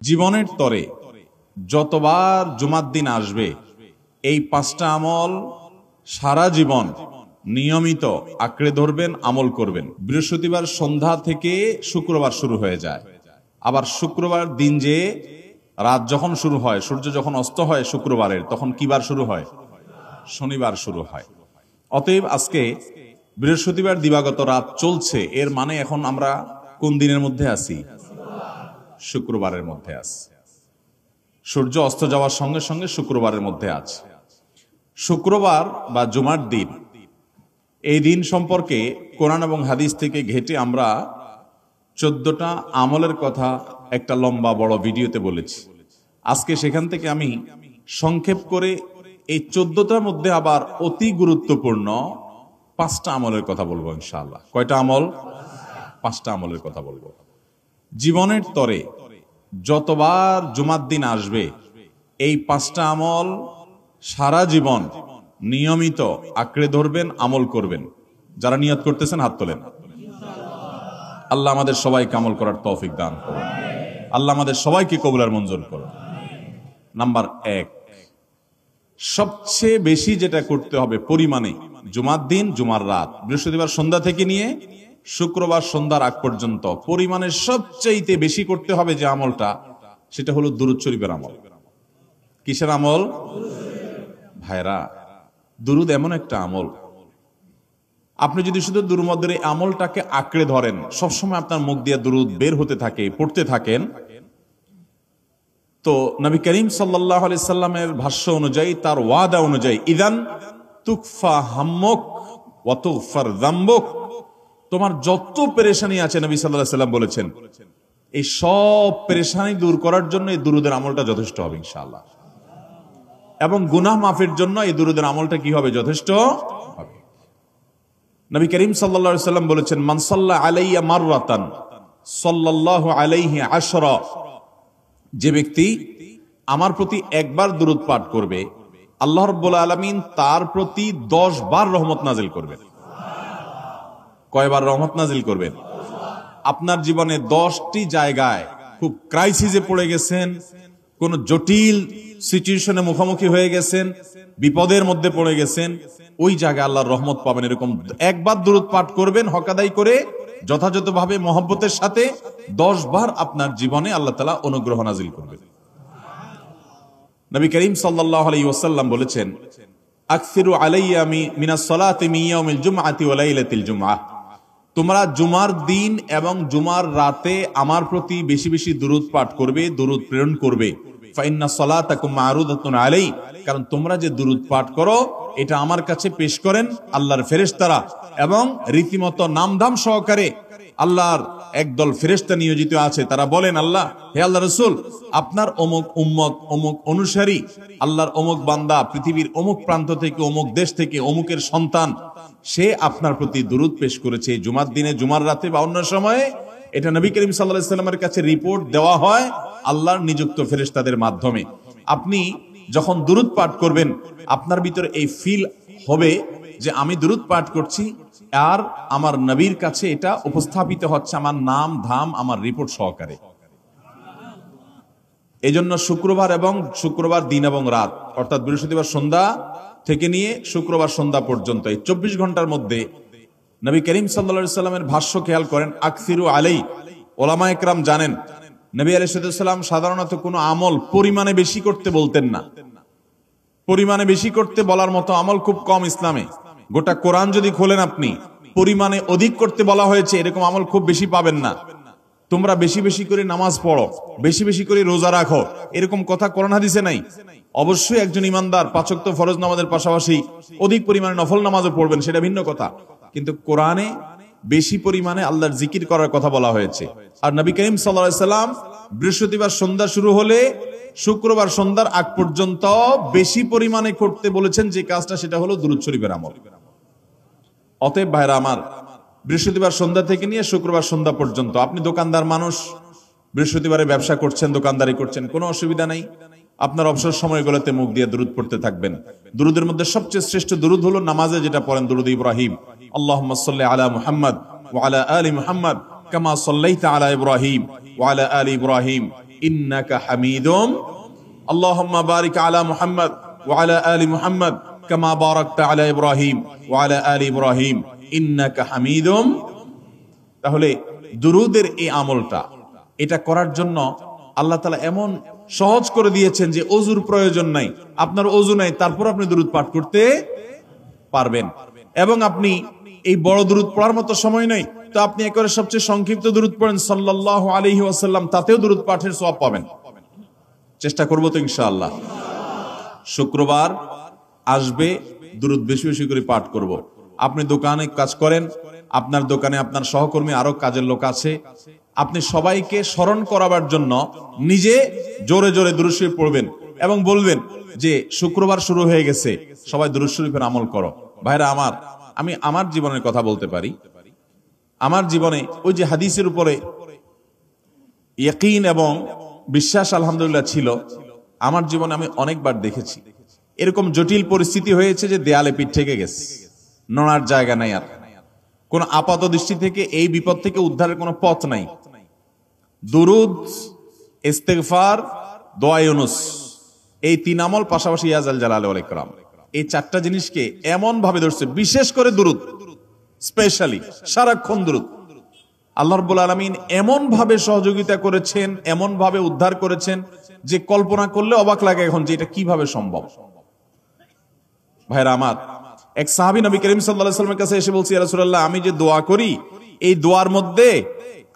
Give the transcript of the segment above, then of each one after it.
জীবনের তরে যতবার জুমার দিন আসবে এই পাঁচটা আমল সারা জীবন নিয়মিত আঁকড়ে ধরবেন, আমল করবেন। বৃহস্পতিবার সন্ধ্যা থেকে শুক্রবার শুরু হয়ে যায়, আবার শুক্রবার দিন যে রাত যখন শুরু হয়, সূর্য যখন অস্ত হয় শুক্রবারের, তখন কি বার শুরু হয়? শনিবার শুরু হয়। অতএব আজকে বৃহস্পতিবার দিবাগত রাত চলছে, এর মানে এখন আমরা কোন দিনের মধ্যে আছি? শুক্রবারের মধ্যে আছি। সূর্য অস্ত যাওয়ার সঙ্গে সঙ্গে শুক্রবারের মধ্যে আছে। শুক্রবার বা জুমার দিন, এই দিন সম্পর্কে কোরআন এবং হাদিস থেকে ঘেটে আমরা 14টা আমলের কথা একটা লম্বা বড় ভিডিওতে বলেছি। আজকে সেখান থেকে আমি সংক্ষেপ করে এই 14টার মধ্যে আবার অতি গুরুত্বপূর্ণ 5টা আমলের কথা বলবো ইনশাআল্লাহ। কয়টা আমল? 5টা আমলের কথা বলবো। জীবনের তরে যতবার জুমার দিন আসবে এই 5টা আমল সারা জীবন নিয়মিত আঁকড়ে ধরবেন, আমল করবেন। যারা নিয়ত করতেছেন হাত তোলেন। আল্লাহ আমাদের সবাইকে আমল করার তৌফিক দান করুন। আল্লাহ আমাদের সবাইকে কবুল মঞ্জুর করুন। নাম্বার 1, সবচেয়ে বেশি যেটা করতে হবে পরিমাণে, জুমার দিন জুমার রাত বৃহস্পতিবার সন্ধ্যা থেকে নিয়ে শুক্রবার সন্ধ্যার আগ পর্যন্ত পরিমাণে সবচেয়ে বেশি করতে হবে যে আমলটা, সেটা হলো দুরূদ শরীফের আমল। কিসের আমল? ভাইরা, দুরূদ এমন একটা আমল, আপনি যদি শুধু দুরূদের এই আমলটাকে আঁকড়ে ধরেন, সবসময় আপনার মুখ দিয়ে দুরূদ বের হতে থাকে, পড়তে থাকেন, তো নবী করিম সাল্লাল্লাহু আলাইহি সাল্লামের ভাষ্য অনুযায়ী, তার ওয়াদা অনুযায়ী, ইদান তুকফা হাম্মুক ওয়া তুগফার যামবুক, তোমার যত পেরেশানি আছে নবী সাল্লাল্লাহু আলাইহি সাল্লাম বলেছেন এই সব পেরেশানি দূর করার জন্য এই দুরূদের আমলটা যথেষ্ট হবে ইনশাআল্লাহ। এবং গুনাহ মাফের জন্য এই দুরূদের আমলটা কি হবে? যথেষ্ট হবে। নবী করিম সাল্লাল্লাহু আলাইহি সাল্লাম বলেছেন, মান সাল্লা আলাইয়া মাররাতান সাল্লাল্লাহু আলাইহি আশরা, যে ব্যক্তি আমার প্রতি একবার দুরূদ পাঠ করবে, আল্লাহ রাব্বুল আলামিন তার প্রতি 10 বার রহমত নাজিল করবেন। কয়বার রহমত নাজিল করবেন? আপনার জীবনে 10টি জায়গায় খুব ক্রাইসিসে পড়ে গেছেন, কোন জটিল সিচুয়েশনে মুখোমুখি হয়ে গেছেন, বিপদের মধ্যে পড়ে গেছেন, ওই জায়গায় আল্লাহর রহমত পাবেন। এরকম একবার দুরূদ পাঠ করবেন হকাদাই করে, যথাযথভাবে মহব্বতের সাথে 10 বার আপনার জীবনে আল্লাহ তাআলা অনুগ্রহ নাজিল করবেন। নবী করিম সাল্লাল্লাহু আলাইহি ওয়াসাল্লাম বলেছেন, আকসিরু আলাইয়া মিনাস সালাতি মিন ইয়াউমিল জুমআতি ওয়া লাইলাতিল জুমআহ, তোমরা জুমার দিন এবং জুমার রাতে আমার প্রতি বেশি বেশি দুরূদ পাঠ করবে, দুরূদ প্রেরণ করবে। ফাইন্না সালাতাকুম মারুদাতুন আলাই, কারণ তোমরা যে দুরূদ পাঠ করো এটা আমার কাছে পেশ করেন আল্লাহর ফেরেশতারা, এবং রীতিমতো নামধাম সহকারে আল্লাহর একদল ফেরেশতা নিয়োজিত আছে। তারা বলেন, আল্লাহ, হে আল্লাহ রাসূল, আপনার অমুক উম্মত, অমুক অনুসারী, আল্লাহর অমুক বান্দা পৃথিবীর অমুক প্রান্ত থেকে, অমুক দেশ থেকে, অমুকের সন্তান, সে আপনার প্রতি দুরূদ পেশ করেছে জুমার দিনে, জুমার রাতে বা অন্য সময়ে। এটা নবী করিম সাল্লাল্লাহু আলাইহি সাল্লামের কাছে রিপোর্ট দেওয়া হয় আল্লাহর নিযুক্ত ফেরেশতাদের মাধ্যমে। আপনি যখন দুরূদ পাঠ করবেন, আপনার ভিতরে এই ফিল হবে যে আমি দুরূদ পাঠ করছি আর আমার নবীর কাছে এটা উপস্থাপিত হচ্ছে আমার নাম ধাম, আমার রিপোর্ট সহকারে। এজন্য শুক্রবার দিন এবং রাত, অর্থাৎ বৃহস্পতিবার সন্ধ্যা থেকে নিয়ে শুক্রবার সন্ধ্যা পর্যন্ত এই 24 ঘন্টার মধ্যে নবী করিম সাল্লাল্লাহু আলাইহি সাল্লামের ভাষ্য খেয়াল করেন, আকসিরু আলাই। ওলামা একরাম জানেন, নবী আলাইহিস সালাম সাধারণত কোনো আমল পরিমাণে বেশি করতে বলতেন না। পরিমাণে বেশি করতে বলার মতো আমল খুব কম ইসলামে। গোটা কোরআন যদি খোলেন আপনি, পরিমাণে অধিক করতে বলা হয়েছে এরকম আমল খুব বেশি পাবেন না। তোমরা বেশি বেশি করে নামাজ পড়ো, বেশি বেশি করে রোজা রাখো, এরকম কথা কোরআন হাদিসে নাই। অবশ্যই একজন ইমানদার 5 ওয়াক্ত ফরজ নামাজের পাশাপাশি অধিক পরিমাণে নফল নামাজও পড়বেন, সেটা ভিন্ন কথা। কিন্তু কোরআনে বেশি পরিমাণে আল্লাহর জিকির করার কথা বলা হয়েছে। আর নবী করিম সাল্লাল্লাহু আলাইহি সাল্লাম বৃহস্পতিবার সন্ধ্যা শুরু হলে শুক্রবার সন্ধ্যার আগ পর্যন্ত বেশি পরিমাণে করতে বলেছেন যে কাজটা, সেটা হলো দুরূদ শরীফের আমল। অতএব ভাইরা আমার, বৃহস্পতিবার সন্ধ্যা থেকে নিয়ে শুক্রবার সন্ধ্যা পর্যন্ত, আপনি দোকানদার মানুষ, বৃহস্পতিবারে ব্যবসা করছেন, দোকানদারি করছেন, কোনো অসুবিধা নাই। আপনার অবসর সময়গুলোতে মুখ দিয়ে দুরূদ পড়তে থাকবেন। দুরূদের মধ্যে সবচেয়ে শ্রেষ্ঠ দুরূদ হলো নামাজে যেটা পড়েন, দুরূদ ইব্রাহিম, আল্লাহুম্মা সাল্লি আলা মুহাম্মদ ওয়া আলা আলি মুহাম্মদ কামা সাল্লাইতা আলা ইব্রাহিম ওয়া আলা আলি ইব্রাহিম ইন্নাকা হামিদুম আল্লাহুম্মা বারিক আলা মুহাম্মদ ওয়া আলা আলি মুহাম্মদ কামা বারাকতা আলা ইব্রাহিম ওয়া আলা আলি ইব্রাহিম ইন্নাকা হামিদুম। তাহলে দুরুদের এই আমলটা এটা করার জন্য আল্লাহ তাআলা এমন সহজ করে দিয়েছেন যে ওযুর প্রয়োজন নাই। আপনার ওযু নাই, তারপর আপনি দুরুদ পাঠ করতে পারবেন। এবং আপনি এই বড় দুরুদ পড়ার মতো সময় নাই, তো আপনি একেবারে সবচেয়ে সংক্ষিপ্ত দুরুদ পড়েন সাল্লাল্লাহু আলাইহি ওয়াসাল্লাম, তাতেও দুরুদ পাঠের সওয়াব পাবেন। চেষ্টা করব তো ইনশাআল্লাহ। শুক্রবার আসবে, দুরুদ বেশি বেশি করে পাঠ করব। আপনি দোকানে কাজ করেন, আপনার দোকানে আপনার সহকর্মী আরো কাজের লোক আছে, আপনি সবাইকে স্মরণ করাবার জন্য নিজে জোরে জোরে দুরূদ শরীফ পড়বেন এবং বলবেন যে শুক্রবার শুরু হয়ে গেছে, সবাই দুরূদ শরীফের আমল করো। ভাইরা আমার, আমি আমার জীবনের কথা বলতে পারি। আমার জীবনে ওই যে হাদিসের উপরে ইয়াকিন এবং বিশ্বাস আলহামদুলিল্লাহ ছিল। আমার জীবনে আমি অনেকবার দেখেছি এরকম জটিল পরিস্থিতি হয়েছে যে দেয়ালে পিঠ থেকে গেছে, নড়ার জায়গা নাই, আর কোন আপাত দৃষ্টি থেকে এই বিপদ থেকে উদ্ধারের কোনো পথ নাই। দুরুদ, ইস্তেগফার, দোয়া ইউনুস, এই তিন আমল পাশাপাশি ইয়াজাল জালাল ওয়াল ইকরাম, এই চারটা জিনিসকে এমন ভাবে ধরছে, বিশেষ করে দুরুদ, স্পেশালি সারাক্ষণ দুরুদ। আল্লাহ রাব্বুল আলামিন এমন ভাবে সহযোগিতা করেছেন, এমন ভাবে উদ্ধার করেছেন যে কল্পনা করলে অবাক লাগে এখন যে এটা কিভাবে সম্ভব। ভাইরা আমার, এক সাহাবী নবী করিম সাল্লাল্লাহু আলাইহি ওয়াসাল্লামের কাছে এসে বলছে, ইয়া রাসূলুল্লাহ, আমি যে দোয়া করি, এই দোয়ার মধ্যে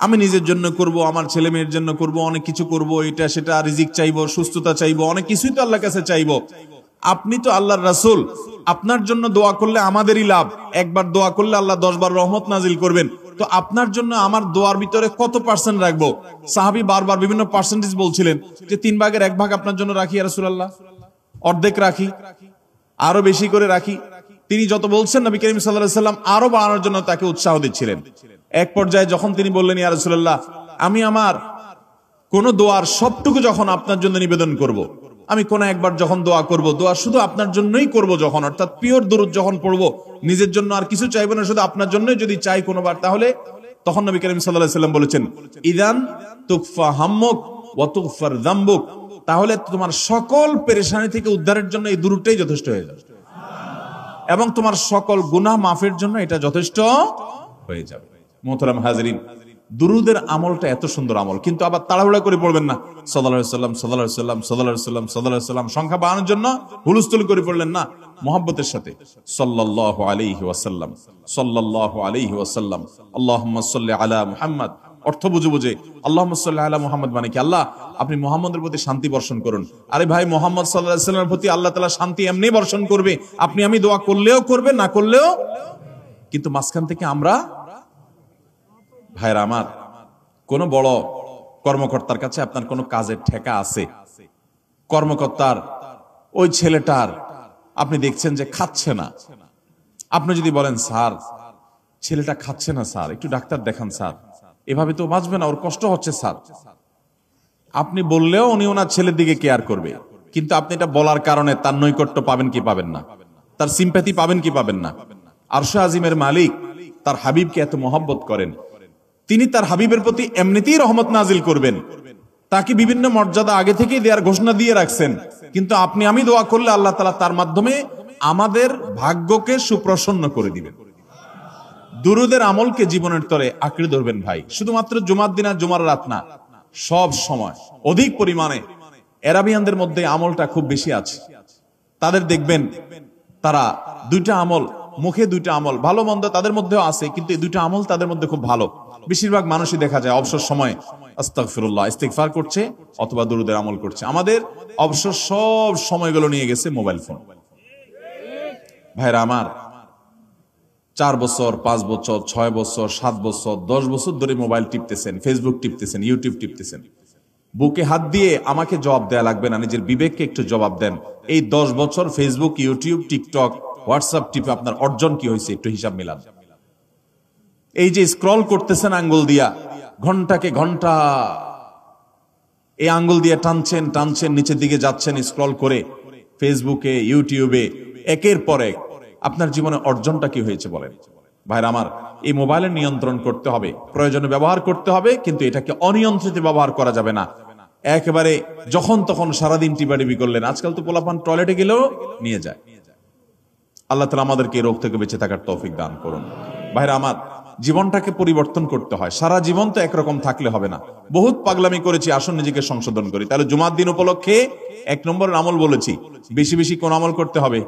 আমি নিজের জন্য করব, আমার ছেলে মেয়ের জন্য করব, অনেক কিছু করব, এটা সেটা, রিজিক চাইবো, সুস্থতা চাইবো, অনেক কিছুই তো আল্লাহর কাছে চাইবো। আপনি তো আল্লাহর রাসূল, আপনার জন্য দোয়া করলে আমাদেরই লাভ, একবার দোয়া করলে আল্লাহ 10 বার রহমত নাজিল করবেন, তো আপনার জন্য আমার দোয়ার ভিতরে কত পার্সেন্ট রাখবো? সাহাবী বারবার বিভিন্ন পার্সেন্টেজ বলছিলেন যে 3 ভাগের 1 ভাগ আপনার জন্য রাখি ইয়া রাসূলুল্লাহ, অর্ধেক রাখি, আরো বেশি করে রাখি। তিনি যত বলছেন নবী করিম সাল্লাল্লাহু আলাইহি ওয়াসাল্লাম আরো বাড়ানোর জন্য তাকে উৎসাহ দিচ্ছিলেন। এক পর্যায়ে যখন তিনি বললেন, ইয়া রাসূলুল্লাহ, আমি আমার কোন দোয়ার সবটুকু যখন আপনার জন্য নিবেদন করব, আমি কোন একবার যখন দোয়া করব, দোয়া শুধু আপনার জন্যই করব যখন, অর্থাৎ পিওর দুরূদ যখন পড়বো, নিজের জন্য আর কিছু চাইবো না, শুধু আপনার জন্যই যদি চাই কোনোবার, তাহলে তখন নবী করিম সাল্লাল্লাহু আলাইহি ওয়াসাল্লাম বলেছেন, ইদান তুকফা হাম্মুক ওয়া তুগফার যামবুক, তাহলে তোমার সকল পেরেশানি থেকে উদ্ধারের জন্য এই দুরূদটাই যথেষ্ট হয়ে যাবে, এবং তোমার সকল গুনাহ মাফের জন্য এটা যথেষ্ট হয়ে যাবে। মোহতারাম হাজরিন, দুরুদের আমলটা এত সুন্দর আমল, কিন্তু আবার তাড়াহুড়া করে পড়বেন না, সাল্লাল্লাহু আলাইহি ওয়াসাল্লাম সাল্লাল্লাহু আলাইহি ওয়াসাল্লাম সাল্লাল্লাহু আলাইহি ওয়াসাল্লাম সাল্লাল্লাহু আলাইহি ওয়াসাল্লাম সংখ্যা বাড়ানোর জন্য হুলস্থুল করে পড়লেন না, মুহাব্বতের সাথে সাল্লাল্লাহু আলাইহি ওয়াসাল্লাম সাল্লাল্লাহু আলাইহি ওয়াসাল্লাম আল্লাহুম্মা সাল্লি আলা মুহাম্মদ, অর্থ বুঝে বুঝে আল্লাহুম্মা সাল্লি আলা মুহাম্মদ মানে কি, আল্লাহ আপনি মুহাম্মদের প্রতি শান্তি বর্ষণ করুন। আরে ভাই, মুহাম্মদ সাল্লাল্লাহু আলাইহি ওয়াসাল্লামের প্রতি আল্লাহ তাআলা শান্তি এমনি বর্ষণ করবে, আপনি আমি দোয়া করলেও করবে, না করলেও। কিন্তু মাঝখান থেকে আমরা, ভাইরা আমার, কোন বড় কর্মকর্তার কাছে আপনার কোন কাজের ঠেকা আছে, কর্মকর্তার ওই ছেলেটার আপনি দেখছেন যে খাচ্ছে না, আপনি যদি বলেন, স্যার ছেলেটা খাচ্ছে না স্যার, একটু ডাক্তার দেখান স্যার, এভাবে তো বাঁচবে না, ওর কষ্ট হচ্ছে স্যার, আপনি বললেও উনি ওনার ছেলের দিকে কেয়ার করবে, কিন্তু আপনি এটা বলার কারণে তার নৈকট্য পাবেন কি পাবেন না, তার সিম্প্যাথি পাবেন কি পাবেন না। আরশে আজিমের মালিক তার হাবিবকে এত মহব্বত করেন, তিনি তার হাবিবের প্রতি এমনিতেই রহমত নাজিল করবেন, তাকে বিভিন্ন মর্যাদা আগে থেকেই দেওয়ার ঘোষণা দিয়ে রাখছেন, কিন্তু আপনি আমি দোয়া করলে আল্লাহ তাআলা তার মাধ্যমে আমাদের ভাগ্যকে সুপ্রসন্ন করে দিবেন। দুরুদের আমলকে জীবনের তরে আঁকড়ে ধরবেন ভাই, শুধুমাত্র জুমার দিন আর জুমার রাত না, সব সময় অধিক পরিমাণে। আরাবিয়ানদের মধ্যে আমলটা খুব বেশি আছে, তাদের দেখবেন তারা দুইটা আমল, মুখে দুইটা আমল, ভালো মন্দ তাদের মধ্যেও আছে, কিন্তু এই দুইটা আমল তাদের মধ্যে খুব ভালো। বেশিরভাগ মানুষই দেখা যায় অবসর সময় আস্তাগফিরুল্লাহ, ইস্তিগফার করছে অথবা দুরুদের আমল করছে। আমাদের অবসর সব সময়গুলো নিয়ে গেছে মোবাইল ফোন। ভাইরা আমার, 4 বছর 5 বছর 6 বছর 7 বছর 10 বছর ধরে মোবাইল টিপতেছেন, ফেসবুক টিপতেছেন, ইউটিউব টিপতেছেন। বুকে হাত দিয়ে আমাকে জবাব দেয়া লাগবে না, নিজের বিবেককে একটু জবাব দেন। এই 10 বছর ফেসবুক, ইউটিউব, টিকটক, হোয়াটসঅ্যাপ টিপে আপনার অর্জন কি হয়েছে একটু হিসাব মিলান। এই যে স্ক্রল করতেছেন আঙ্গুল দিয়া, ঘন্টাকে ঘন্টা এই আঙ্গুল দিয়ে টানছেন টানছেন, নিচের দিকে যাচ্ছেন স্ক্রল করে ফেসবুকে, ইউটিউবে, একের পর এক। আপনার জীবনে অর্জনটা কি হয়েছে বলেন? ভাইরা আমার, এই মোবাইলের নিয়ন্ত্রণ করতে হবে, প্রয়োজনে ব্যবহার করতে হবে, কিন্তু এটাকে অনিয়ন্ত্রিত ব্যবহার করা যাবে না। একেবারে যখন তখন সারাদিন টিপাটিপি করলেন। আজকাল তো পোলাপান টয়লেটে গেলেও নিয়ে যায়। আল্লাহ তাআলা আমাদেরকে এই রোগ থেকে বেঁচে থাকার তৌফিক দান করুন। ভাইরা আমার, জীবনটাকে পরিবর্তন করতে হয়। সারা জীবন তো একরকম থাকলে হবে না। বহুত পাগলামি করেছি, আসুন নিজেকে সংশোধন করি। তাহলে জুমার দিন উপলক্ষে 1 নম্বরের আমল বলেছি, বেশি বেশি কোন আমল করতে হবে?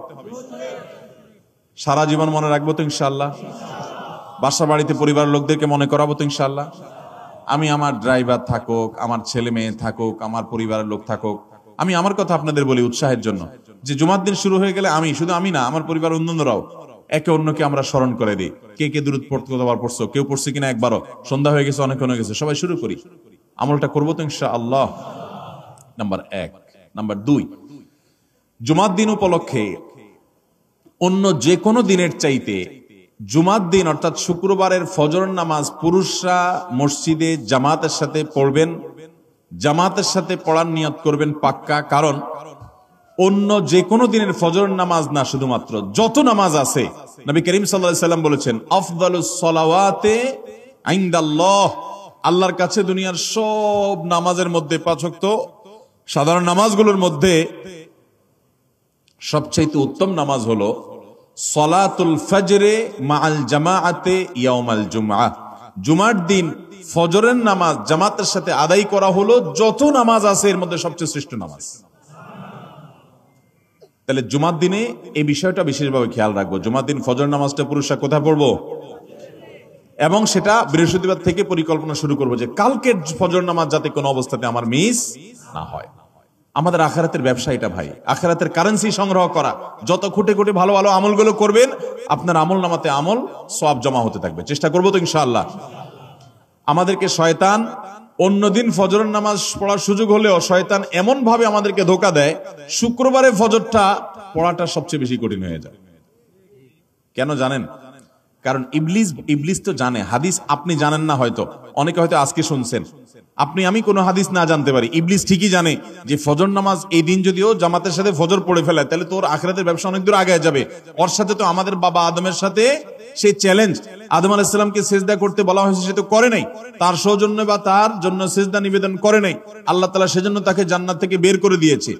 সারা জীবন মনে রাখবো তো ইনশাআল্লাহ। বাসা বাড়িতে পরিবারের লোকদেরকে মনে করাবো তো ইনশাআল্লাহ। আমি আমার ড্রাইভার থাকুক, আমার ছেলে মেয়ে থাকুক, আমার পরিবারের লোক থাকুক, আমি আমার কথা আপনাদের বলি উৎসাহের জন্য, যে জুমার দিন শুরু হয়ে গেলে আমি শুধু আমি না, আমার পরিবার অন্যান্যরাও একে অন্যকে আমরা স্মরণ করে দিই। কে কে দুরূদ পড়তে কতবার পড়ছো, কেউ পড়ছে কিনা একবারও, সন্ধ্যা হয়ে গেছে, অনেক হয়ে গেছে, সবাই শুরু করি। আমলটা করবো তো ইনশাআল্লাহ। নাম্বার 1। নাম্বার 2, জুমার দিন উপলক্ষে অন্য যে কোনো দিনের চাইতে জুমার দিন অর্থাৎ শুক্রবারের ফজর নামাজ পুরুষরা মসজিদে জামাতের সাথে পড়বেন। জামাতের সাথে পড়ার নিয়ত করবেন পাক্কা। কারণ অন্য যে কোনো দিনের ফজর নামাজ না, শুধুমাত্র যত নামাজ আছে, নবী করিম সাল্লাল্লাহু আলাইহি সাল্লাম বলেছেন, আফদালুস সালাওয়াতে ইনদাল্লাহ, আল্লাহর কাছে দুনিয়ার সব নামাজের মধ্যে 5 ওয়াক্ত সাধারণ নামাজগুলোর মধ্যে সবচেয়ে উত্তম নামাজ হলো সলাতুল ফজরে মাআল জামাআতে ইয়াউমাল জুমআহ। জুমার দিন ফজরের নামাজ জামাতের সাথে আদায় করা হলো যত নামাজ আছে এর মধ্যে সবচেয়ে শ্রেষ্ঠ নামাজ। তাহলে জুমার দিনে এই বিষয়টা বিশেষভাবে খেয়াল রাখবো। জুমার দিন ফজর নামাজটা পুরুষরা কোথায় পড়বো, এবং সেটা বৃহস্পতিবার থেকে পরিকল্পনা শুরু করবো যে কালকের ফজর নামাজ যাতে কোনো অবস্থাতে আমার মিস না হয়। আমাদের আখিরাতের ব্যবসা এটা ভাই, আখিরাতের কারেন্সি সংগ্রহ করা। যত খুঁটে খুঁটে ভালো ভালো আমলগুলো করবেন, আপনার আমল নামাতে আমল সওয়াব জমা হতে থাকবে। চেষ্টা করবো তো ইনশাআল্লাহ। আমাদেরকে শয়তান অন্যদিন ফজরের নামাজ পড়ার সুযোগ হলেও শয়তান এমন ভাবে আমাদেরকে ধোঁকা দেয়, শুক্রবারে ফজরটা পড়াটা সবচেয়ে বেশি কঠিন হয়ে যায়। কেন জানেন? কারণ ইবলিস তো জানে। হাদিস আপনি জানেন না, হয়তো অনেকে হয়তো আজকে শুনছেন, আপনি আমি কোনো হাদিস না জানতে পারি, ইবলিস ঠিকই জানে যে ফজর নামাজ এই দিন যদিও জামাতের সাথে ফজর পড়ে ফেলে, তাহলে তোর আখিরাতের ব্যবসা অনেক দূর আগে যাবে। ওর সাথে তো আমাদের বাবা আদমের সাথে সেই চ্যালেঞ্জ, আদম আলাইহিস সালামকে সিজদা করতে বলা হয়েছে, সে তো করে নাই। তার সৌজন্য বা তার জন্য সিজদা নিবেদন করে নাই। আল্লাহ তাআলা সেজন্য তাকে জান্নাত থেকে বের করে দিয়েছে।